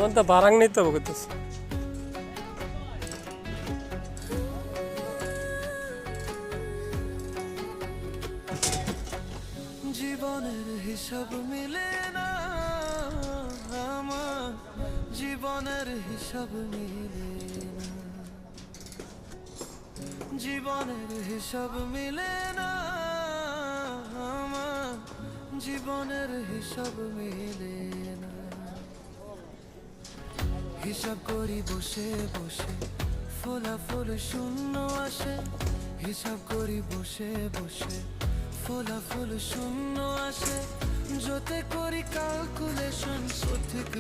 ওটা বারাং নিতে হবে করতেছে। জীবনের হিসাব মিলে না আমার, জীবনের হিসাব মিলে না, জীবনের হিসাব মিলে না আমার, জীবনের হিসাব মিলে না। হিসাব করি বসে বসে ফলাফল শূন্য আসে, হিসাব করি বসে বসে ফলাফল শূন্য আসে, যতে করি ক্যালকুলেশন সঠিক